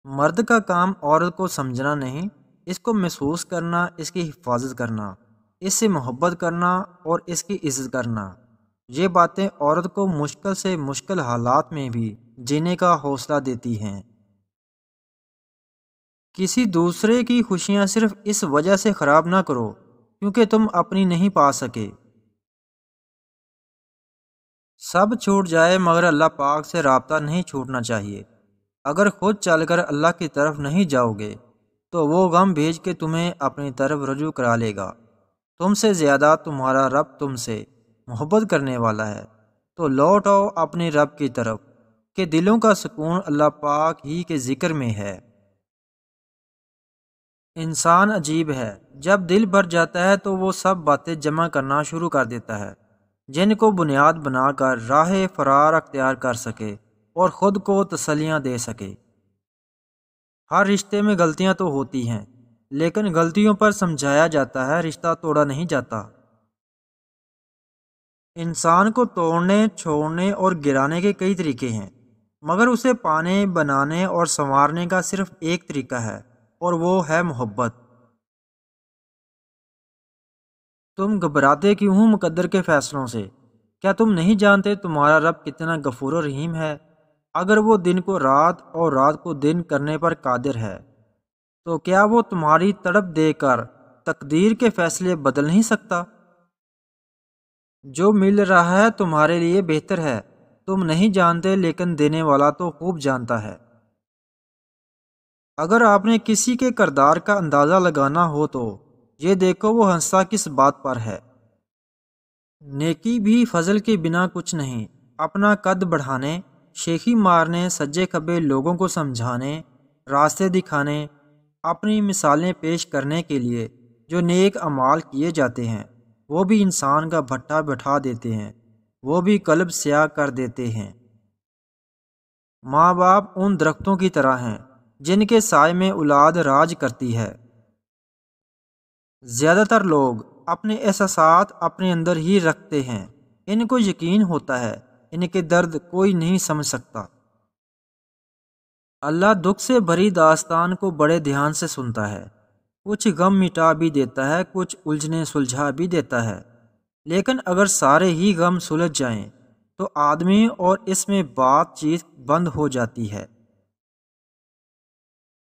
مرد کا کام عورت کو سمجھنا نہیں، اس کو محسوس کرنا، اس کی حفاظت کرنا، اس سے محبت کرنا اور اس کی عزت کرنا۔ یہ باتیں عورت کو مشکل سے مشکل حالات میں بھی جینے کا حوصلہ دیتی ہیں۔ کسی دوسرے کی خوشیاں صرف اس وجہ سے خراب نہ کرو کیونکہ تم اپنی نہیں پا سکے۔ سب چھوٹ جائے مگر اللہ پاک سے رابطہ نہیں چھوٹنا چاہیے۔ اگر خود چل کر اللہ کی طرف نہیں جاؤ گے تو وہ غم بھیج کے تمہیں اپنی طرف رجوع کرا لے گا۔ تم سے زیادہ تمہارا رب تم سے محبت کرنے والا ہے، تو لوٹ آؤ اپنے رب کی طرف کہ دلوں کا سکون اللہ پاک ہی کے ذکر میں ہے۔ انسان عجیب ہے، جب دل بھر جاتا ہے تو وہ سب باتیں جمع کرنا شروع کر دیتا ہے جن کو بنیاد بنا کر راہ فرار اختیار کر سکے اور خود کو تسلیاں دے سکے۔ ہر رشتے میں غلطیاں تو ہوتی ہیں، لیکن غلطیوں پر سمجھایا جاتا ہے، رشتہ توڑا نہیں جاتا۔ انسان کو توڑنے، چھوڑنے اور گرانے کے کئی طریقے ہیں، مگر اسے پانے، بنانے اور سنوارنے کا صرف ایک طریقہ ہے، اور وہ ہے محبت۔ تم گھبراتے کیوں ہو مقدر کے فیصلوں سے؟ کیا تم نہیں جانتے تمہارا رب کتنا غفور و رحیم ہے؟ اگر وہ دن کو رات اور رات کو دن کرنے پر قادر ہے تو کیا وہ تمہاری تڑپ دے کر تقدیر کے فیصلے بدل نہیں سکتا؟ جو مل رہا ہے تمہارے لیے بہتر ہے، تم نہیں جانتے لیکن دینے والا تو خوب جانتا ہے۔ اگر آپ نے کسی کے کردار کا اندازہ لگانا ہو تو یہ دیکھو وہ ہنستا کس بات پر ہے۔ نیکی بھی فضل کے بنا کچھ نہیں، اپنا قد بڑھانے، شیخی مارنے، سجے کھبے لوگوں کو سمجھانے، راستے دکھانے، اپنی مثالیں پیش کرنے کے لیے جو نیک اعمال کیے جاتے ہیں وہ بھی انسان کا بھٹا بٹھا دیتے ہیں، وہ بھی قلب سیاہ کر دیتے ہیں۔ ماں باپ ان درختوں کی طرح ہیں جن کے سائے میں اولاد راج کرتی ہے۔ زیادہ تر لوگ اپنے احساسات اپنے اندر ہی رکھتے ہیں، ان کو یقین ہوتا ہے ان کے درد کوئی نہیں سمجھ سکتا۔ اللہ دکھ سے بھری داستان کو بڑے دھیان سے سنتا ہے، کچھ غم مٹا بھی دیتا ہے، کچھ الجھنے سلجھا بھی دیتا ہے، لیکن اگر سارے ہی غم سلجھ جائیں تو آدمی اور اس میں بات چیت بند ہو جاتی ہے۔